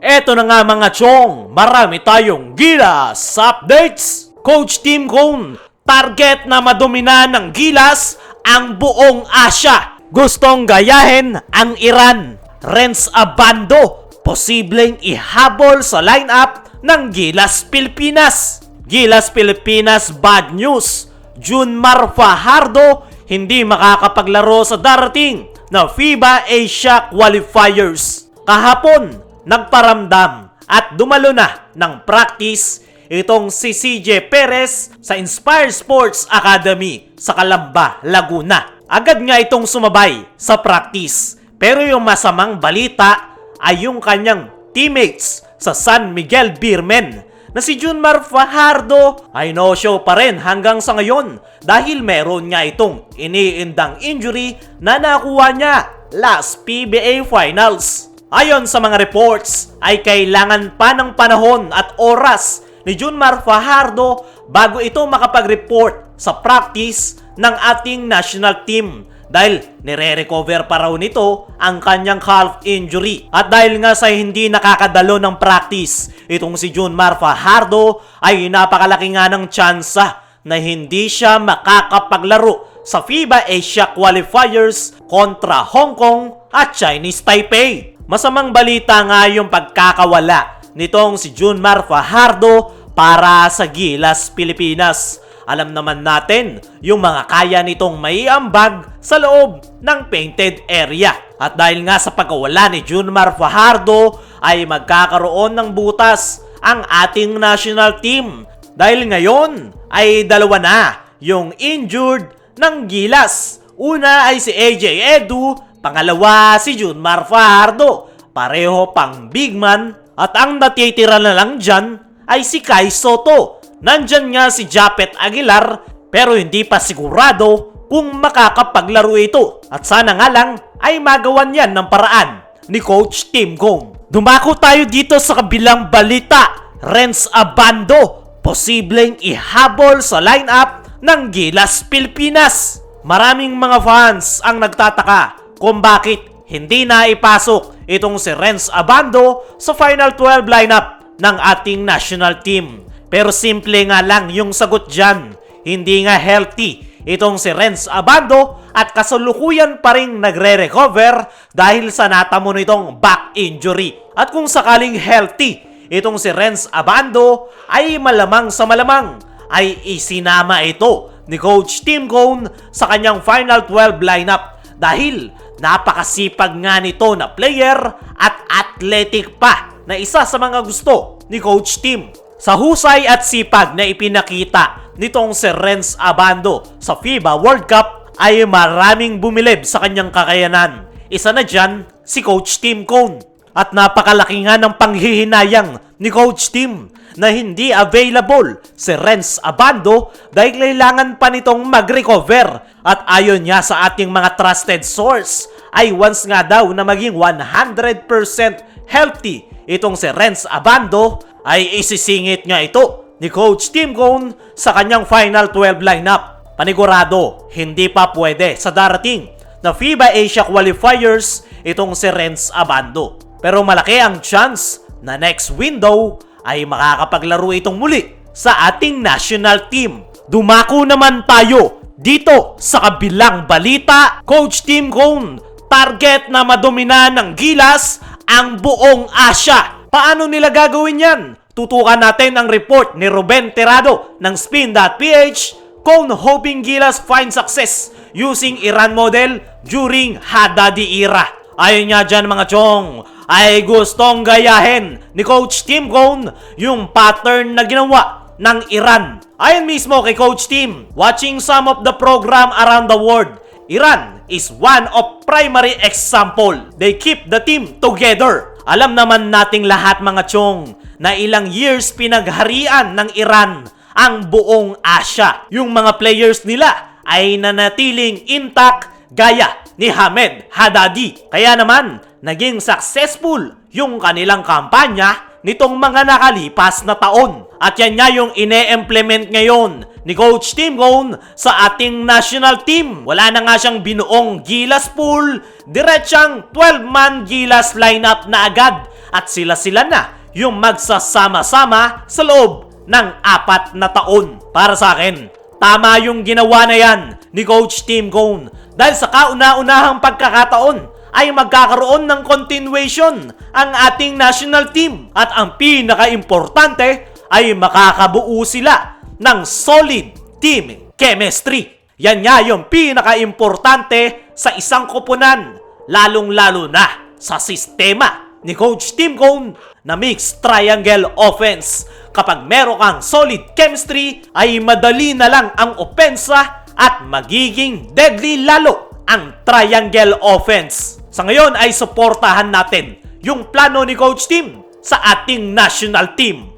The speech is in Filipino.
Eto na nga mga chong, marami tayong Gilas updates. Coach Tim Cone, target na madomina ng Gilas ang buong Asia. Gustong gayahin ang Iran. Renz Abando, posibleng ihabol sa lineup ng Gilas Pilipinas. Gilas Pilipinas bad news. Junmar Fajardo hindi makakapaglaro sa darating na FIBA Asia Qualifiers. Kahapon, nagparamdam at dumalo na ng practice itong si CJ Perez sa Inspire Sports Academy sa Calamba, Laguna. Agad nga itong sumabay sa practice. Pero yung masamang balita ay yung kanyang teammates sa San Miguel Beermen na si Junmar Fajardo ay no-show pa rin hanggang sa ngayon dahil meron nga itong iniindang injury na nakuha niya last PBA Finals. Ayon sa mga reports, ay kailangan pa ng panahon at oras ni Junmar Fajardo bago ito makapag-report sa practice ng ating national team dahil nire-recover pa raw nito ang kanyang calf injury. At dahil nga sa hindi nakakadalo ng practice, itong si Junmar Fajardo ay napakalaki nga ng tsansa na hindi siya makakapaglaro sa FIBA Asia Qualifiers kontra Hong Kong at Chinese Taipei. Masamang balita nga yung pagkakawala nitong si Junmar Fajardo para sa Gilas Pilipinas. Alam naman natin yung mga kaya nitong maiambag sa loob ng painted area. At dahil nga sa pagkawala ni Junmar Fajardo ay magkakaroon ng butas ang ating national team. Dahil ngayon ay dalawa na yung injured ng Gilas. Una ay si AJ Edu, pangalawa si Junmar Fajardo. Pareho pang big man at ang natitira na lang dyan ay si Kai Soto. Nandyan nga si Japet Aguilar pero hindi pa sigurado kung makakapaglaro ito. At sana nga lang ay magawan yan ng paraan ni Coach Tim Cone. Dumako tayo dito sa kabilang balita. Renz Abando, posibleng ihabol sa lineup ng Gilas Pilipinas. Maraming mga fans ang nagtataka kung bakit hindi na ipasok itong si Renz Abando sa Final 12 lineup ng ating national team. Pero simple nga lang yung sagot dyan. Hindi nga healthy itong si Renz Abando at kasalukuyan pa rin nagre-recover dahil sa natamo nitong back injury. At kung sakaling healthy itong si Renz Abando ay malamang sa malamang ay isinama ito ni Coach Tim Cone sa kanyang Final 12 lineup dahil napakasipag nga nito na player at athletic pa na isa sa mga gusto ni Coach Tim. Sa husay at sipag na ipinakita nitong si Renz Abando sa FIBA World Cup ay maraming bumilib sa kanyang kakayanan. Isa na dyan si Coach Tim Cone. At napakalaki nga ng panghihinayang ni Coach Tim na hindi available si Renz Abando dahil kailangan pa nitong mag-recover. At ayon niya sa ating mga trusted source ay once nga daw na maging 100% healthy itong si Renz Abando ay isisingit nga ito ni Coach Tim Cone sa kanyang Final 12 lineup. Panigurado, hindi pa pwede sa darating na FIBA Asia Qualifiers itong si Renz Abando. Pero malaki ang chance na next window ay makakapaglaro itong muli sa ating national team. Dumako naman tayo dito sa kabilang balita. Coach Tim Cone, target na madomina ng Gilas ang buong Asia. Paano nila gagawin yan? Tutukan natin ang report ni Ruben Terrado ng Spin.ph. Cone hoping Gilas find success using Iran model during Haddadi era. Ayon nga dyan mga chong, ay gustong gayahin ni Coach Tim Cone yung pattern na ginawa ng Iran. Ayon mismo kay Coach Tim, watching some of the program around the world, Iran is one of primary example. They keep the team together. Alam naman nating lahat mga chong na ilang years pinagharian ng Iran ang buong Asia. Yung mga players nila ay nanatiling intact gaya ni Hamed Haddadi. Kaya naman, naging successful yung kanilang kampanya nitong mga nakalipas na taon. At yan nga yung ine-implement ngayon ni Coach Tim Cone sa ating national team. Wala na nga siyang binuong Gilas pool, diretsang 12-man Gilas lineup na agad at sila-sila na yung magsasama-sama sa loob ng 4 na taon. Para sa akin, tama yung ginawa na yan ni Coach Tim Cone dahil sa kauna-unahang pagkakataon ay magkakaroon ng continuation ang ating national team at ang pinaka-importante ay makakabuo sila ng solid team chemistry. Yan nga yung pinaka-importante sa isang koponan, lalong-lalo na sa sistema ni Coach Tim Cone na mixed triangle offense. Kapag meron kang solid chemistry ay madali na lang ang opensa at magiging deadly lalo ang triangle offense. Sa ngayon ay suportahan natin yung plano ni Coach Tim sa ating national team.